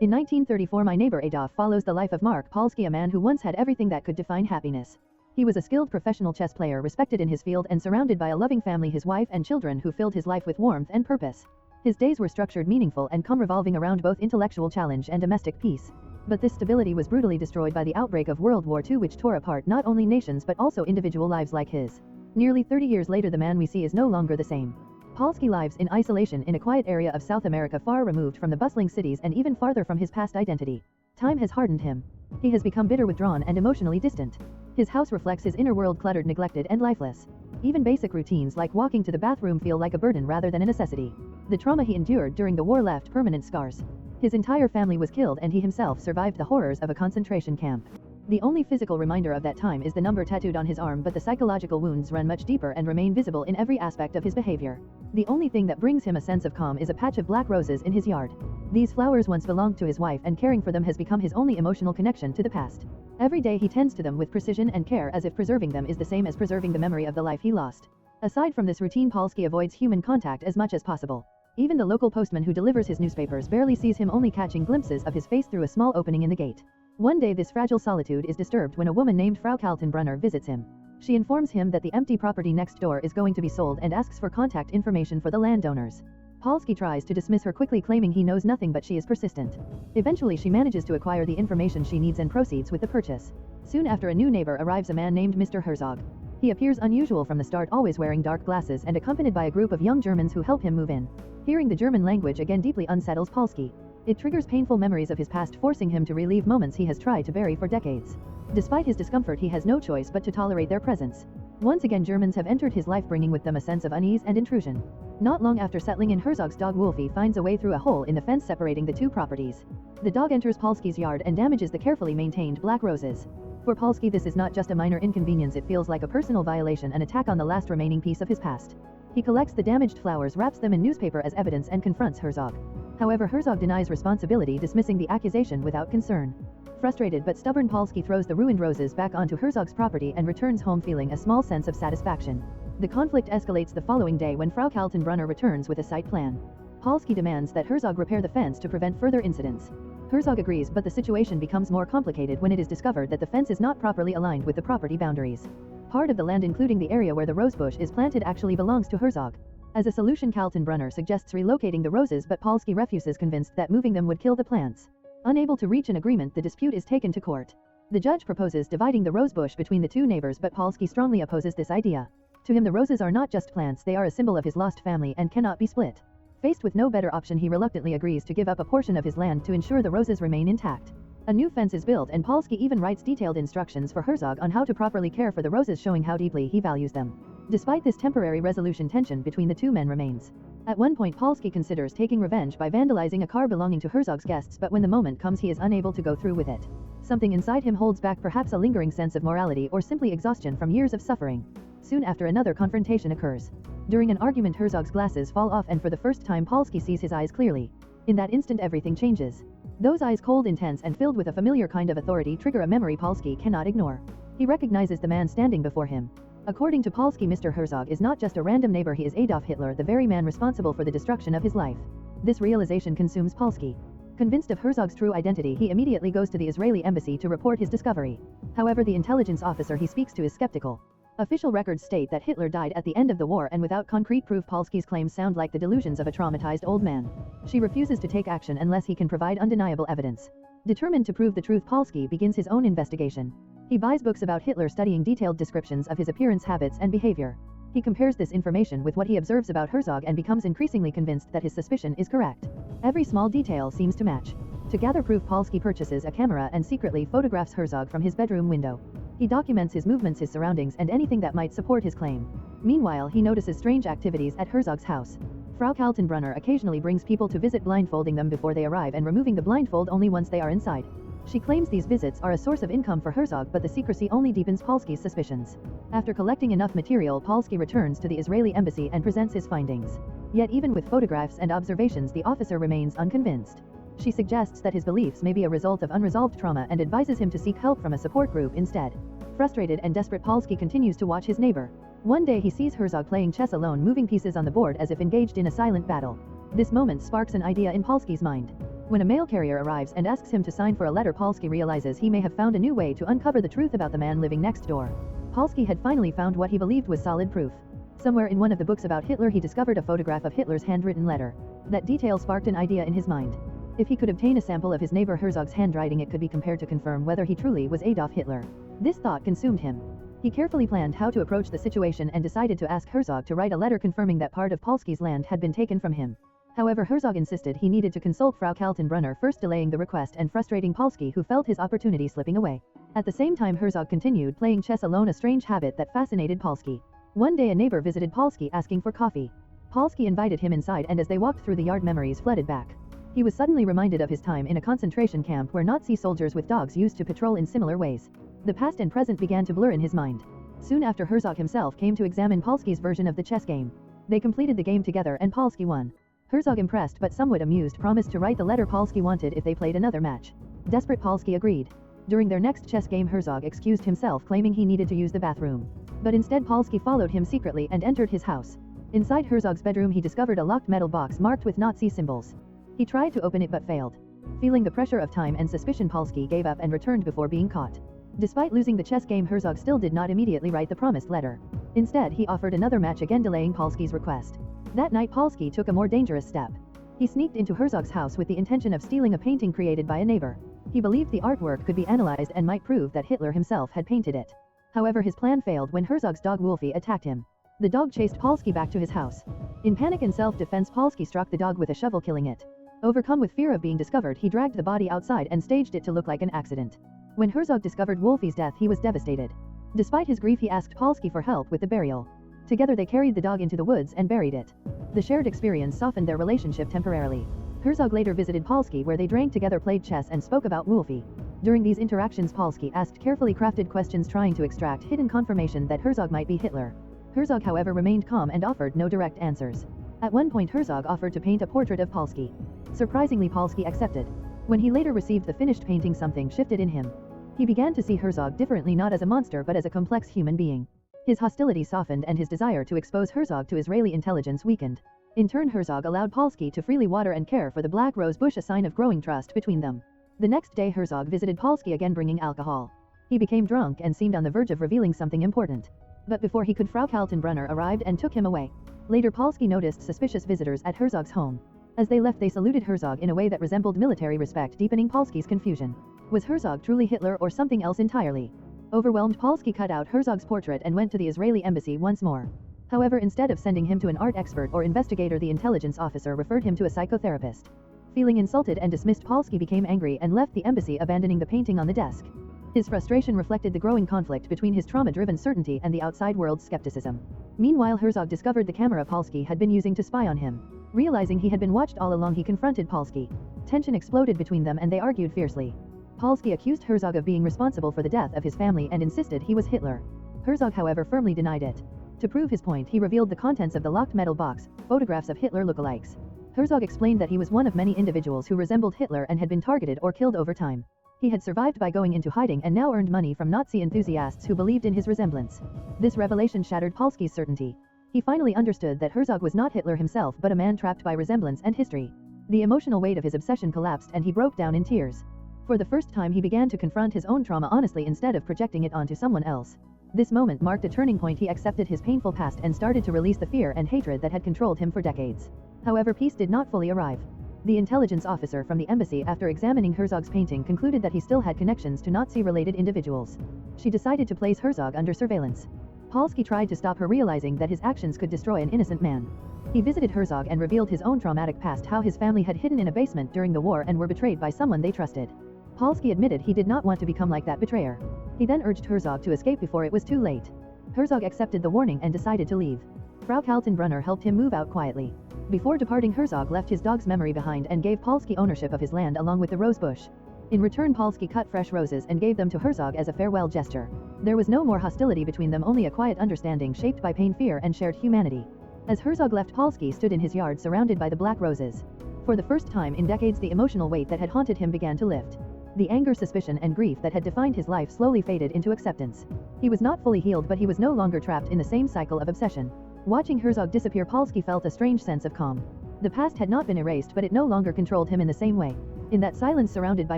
In 1934, My Neighbor Adolf follows the life of Mark Polsky, a man who once had everything that could define happiness. He was a skilled professional chess player, respected in his field and surrounded by a loving family, his wife and children, who filled his life with warmth and purpose. His days were structured, meaningful, and calm, revolving around both intellectual challenge and domestic peace. But this stability was brutally destroyed by the outbreak of World War II, which tore apart not only nations but also individual lives like his. Nearly 30 years later, the man we see is no longer the same. Polsky lives in isolation in a quiet area of South America, far removed from the bustling cities and even farther from his past identity. Time has hardened him. He has become bitter, withdrawn, and emotionally distant. His house reflects his inner world, cluttered, neglected, and lifeless. Even basic routines like walking to the bathroom feel like a burden rather than a necessity. The trauma he endured during the war left permanent scars. His entire family was killed and he himself survived the horrors of a concentration camp. The only physical reminder of that time is the number tattooed on his arm, but the psychological wounds run much deeper and remain visible in every aspect of his behavior. The only thing that brings him a sense of calm is a patch of black roses in his yard. These flowers once belonged to his wife, and caring for them has become his only emotional connection to the past. Every day he tends to them with precision and care, as if preserving them is the same as preserving the memory of the life he lost. Aside from this routine, Polsky avoids human contact as much as possible. Even the local postman who delivers his newspapers barely sees him, only catching glimpses of his face through a small opening in the gate. One day this fragile solitude is disturbed when a woman named Frau Kaltenbrunner visits him. She informs him that the empty property next door is going to be sold and asks for contact information for the landowners. Polsky tries to dismiss her quickly, claiming he knows nothing, but she is persistent. Eventually she manages to acquire the information she needs and proceeds with the purchase. Soon after, a new neighbor arrives, a man named Mr. Herzog. He appears unusual from the start, always wearing dark glasses and accompanied by a group of young Germans who help him move in. Hearing the German language again deeply unsettles Polsky. It triggers painful memories of his past, forcing him to relive moments he has tried to bury for decades. Despite his discomfort, he has no choice but to tolerate their presence. Once again, Germans have entered his life, bringing with them a sense of unease and intrusion. Not long after settling in, Herzog's dog Wolfie finds a way through a hole in the fence separating the two properties. The dog enters Polsky's yard and damages the carefully maintained black roses. For Polsky, this is not just a minor inconvenience, it feels like a personal violation, an attack on the last remaining piece of his past. He collects the damaged flowers, wraps them in newspaper as evidence, and confronts Herzog. However, Herzog denies responsibility, dismissing the accusation without concern. Frustrated but stubborn, Polsky throws the ruined roses back onto Herzog's property and returns home feeling a small sense of satisfaction. The conflict escalates the following day when Frau Kaltenbrunner returns with a site plan. Polsky demands that Herzog repair the fence to prevent further incidents. Herzog agrees, but the situation becomes more complicated when it is discovered that the fence is not properly aligned with the property boundaries. Part of the land, including the area where the rosebush is planted, actually belongs to Herzog. As a solution, Kaltenbrunner suggests relocating the roses, but Polsky refuses, convinced that moving them would kill the plants. Unable to reach an agreement, the dispute is taken to court. The judge proposes dividing the rosebush between the two neighbors, but Polsky strongly opposes this idea. To him, the roses are not just plants, they are a symbol of his lost family and cannot be split. Faced with no better option, he reluctantly agrees to give up a portion of his land to ensure the roses remain intact. A new fence is built, and Polsky even writes detailed instructions for Herzog on how to properly care for the roses, showing how deeply he values them. Despite this temporary resolution, tension between the two men remains. At one point, Polsky considers taking revenge by vandalizing a car belonging to Herzog's guests, but when the moment comes, he is unable to go through with it. Something inside him holds back, perhaps a lingering sense of morality or simply exhaustion from years of suffering. Soon after, another confrontation occurs. During an argument, Herzog's glasses fall off, and for the first time Polsky sees his eyes clearly. In that instant, everything changes. Those eyes, cold, intense, and filled with a familiar kind of authority, trigger a memory Polsky cannot ignore. He recognizes the man standing before him. According to Polsky, Mr. Herzog is not just a random neighbor, he is Adolf Hitler, the very man responsible for the destruction of his life. This realization consumes Polsky. Convinced of Herzog's true identity, he immediately goes to the Israeli embassy to report his discovery. However, the intelligence officer he speaks to is skeptical. Official records state that Hitler died at the end of the war, and without concrete proof, Polsky's claims sound like the delusions of a traumatized old man. She refuses to take action unless he can provide undeniable evidence. Determined to prove the truth, Polsky begins his own investigation. He buys books about Hitler, studying detailed descriptions of his appearance, habits, and behavior. He compares this information with what he observes about Herzog and becomes increasingly convinced that his suspicion is correct. Every small detail seems to match. To gather proof, Polsky purchases a camera and secretly photographs Herzog from his bedroom window. He documents his movements, his surroundings, and anything that might support his claim. Meanwhile, he notices strange activities at Herzog's house. Frau Kaltenbrunner occasionally brings people to visit, blindfolding them before they arrive and removing the blindfold only once they are inside. She claims these visits are a source of income for Herzog, but the secrecy only deepens Polsky's suspicions. After collecting enough material, Polsky returns to the Israeli embassy and presents his findings. Yet even with photographs and observations, the officer remains unconvinced. She suggests that his beliefs may be a result of unresolved trauma and advises him to seek help from a support group instead. Frustrated and desperate, Polsky continues to watch his neighbor. One day he sees Herzog playing chess alone, moving pieces on the board as if engaged in a silent battle. This moment sparks an idea in Polsky's mind. When a mail carrier arrives and asks him to sign for a letter, Polsky realizes he may have found a new way to uncover the truth about the man living next door. Polsky had finally found what he believed was solid proof. Somewhere in one of the books about Hitler he discovered a photograph of Hitler's handwritten letter. That detail sparked an idea in his mind. If he could obtain a sample of his neighbor Herzog's handwriting, it could be compared to confirm whether he truly was Adolf Hitler. This thought consumed him. He carefully planned how to approach the situation and decided to ask Herzog to write a letter confirming that part of Polsky's land had been taken from him. However, Herzog insisted he needed to consult Frau Kaltenbrunner first, delaying the request and frustrating Polsky, who felt his opportunity slipping away. At the same time, Herzog continued playing chess alone, a strange habit that fascinated Polsky. One day a neighbor visited Polsky asking for coffee. Polsky invited him inside, and as they walked through the yard, memories flooded back. He was suddenly reminded of his time in a concentration camp where Nazi soldiers with dogs used to patrol in similar ways. The past and present began to blur in his mind. Soon after, Herzog himself came to examine Polsky's version of the chess game. They completed the game together and Polsky won. Herzog, impressed but somewhat amused, promised to write the letter Polsky wanted if they played another match. Desperate, Polsky agreed. During their next chess game, Herzog excused himself, claiming he needed to use the bathroom. But instead Polsky followed him secretly and entered his house. Inside Herzog's bedroom he discovered a locked metal box marked with Nazi symbols. He tried to open it but failed. Feeling the pressure of time and suspicion, Polsky gave up and returned before being caught. Despite losing the chess game, Herzog still did not immediately write the promised letter. Instead, he offered another match, again delaying Polsky's request. That night Polsky took a more dangerous step. He sneaked into Herzog's house with the intention of stealing a painting created by a neighbor. He believed the artwork could be analyzed and might prove that Hitler himself had painted it. However, his plan failed when Herzog's dog Wolfie attacked him. The dog chased Polsky back to his house. In panic and self-defense, Polsky struck the dog with a shovel, killing it. Overcome with fear of being discovered, he dragged the body outside and staged it to look like an accident. When Herzog discovered Wolfie's death, he was devastated. Despite his grief, he asked Polsky for help with the burial. Together they carried the dog into the woods and buried it. The shared experience softened their relationship temporarily. Herzog later visited Polsky, where they drank together, played chess and spoke about Wolfie. During these interactions, Polsky asked carefully crafted questions, trying to extract hidden confirmation that Herzog might be Hitler. Herzog, however, remained calm and offered no direct answers. At one point Herzog offered to paint a portrait of Polsky. Surprisingly, Polsky accepted. When he later received the finished painting, something shifted in him. He began to see Herzog differently, not as a monster but as a complex human being. His hostility softened and his desire to expose Herzog to Israeli intelligence weakened. In turn, Herzog allowed Polsky to freely water and care for the black rose bush, a sign of growing trust between them. The next day Herzog visited Polsky again, bringing alcohol. He became drunk and seemed on the verge of revealing something important. But before he could, Frau Kaltenbrunner arrived and took him away. Later Polsky noticed suspicious visitors at Herzog's home. As they left, they saluted Herzog in a way that resembled military respect, deepening Polsky's confusion. Was Herzog truly Hitler or something else entirely? Overwhelmed, Polsky cut out Herzog's portrait and went to the Israeli embassy once more. However, instead of sending him to an art expert or investigator, the intelligence officer referred him to a psychotherapist. Feeling insulted and dismissed, Polsky became angry and left the embassy, abandoning the painting on the desk. His frustration reflected the growing conflict between his trauma-driven certainty and the outside world's skepticism. Meanwhile, Herzog discovered the camera Polsky had been using to spy on him. Realizing he had been watched all along, he confronted Polsky. Tension exploded between them and they argued fiercely. Polsky accused Herzog of being responsible for the death of his family and insisted he was Hitler. Herzog, however, firmly denied it. To prove his point, he revealed the contents of the locked metal box, photographs of Hitler lookalikes. Herzog explained that he was one of many individuals who resembled Hitler and had been targeted or killed over time. He had survived by going into hiding and now earned money from Nazi enthusiasts who believed in his resemblance. This revelation shattered Polsky's certainty. He finally understood that Herzog was not Hitler himself but a man trapped by resemblance and history. The emotional weight of his obsession collapsed and he broke down in tears. For the first time, he began to confront his own trauma honestly instead of projecting it onto someone else. This moment marked a turning point. He accepted his painful past and started to release the fear and hatred that had controlled him for decades. However, peace did not fully arrive. The intelligence officer from the embassy, after examining Herzog's painting, concluded that he still had connections to Nazi-related individuals. She decided to place Herzog under surveillance. Polsky tried to stop her, realizing that his actions could destroy an innocent man. He visited Herzog and revealed his own traumatic past, how his family had hidden in a basement during the war and were betrayed by someone they trusted. Polsky admitted he did not want to become like that betrayer. He then urged Herzog to escape before it was too late. Herzog accepted the warning and decided to leave. Frau Kaltenbrunner helped him move out quietly. Before departing, Herzog left his dog's memory behind and gave Polsky ownership of his land along with the rose bush. In return, Polsky cut fresh roses and gave them to Herzog as a farewell gesture. There was no more hostility between them, only a quiet understanding shaped by pain, fear, and shared humanity. As Herzog left, Polsky stood in his yard surrounded by the black roses. For the first time in decades, the emotional weight that had haunted him began to lift. The anger, suspicion, and grief that had defined his life slowly faded into acceptance. He was not fully healed, but he was no longer trapped in the same cycle of obsession. Watching Herzog disappear, Polsky felt a strange sense of calm. The past had not been erased, but it no longer controlled him in the same way. In that silence surrounded by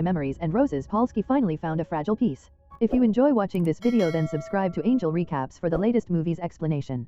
memories and roses, Polsky finally found a fragile piece. If you enjoy watching this video, then subscribe to Angel Recaps for the latest movies explanation.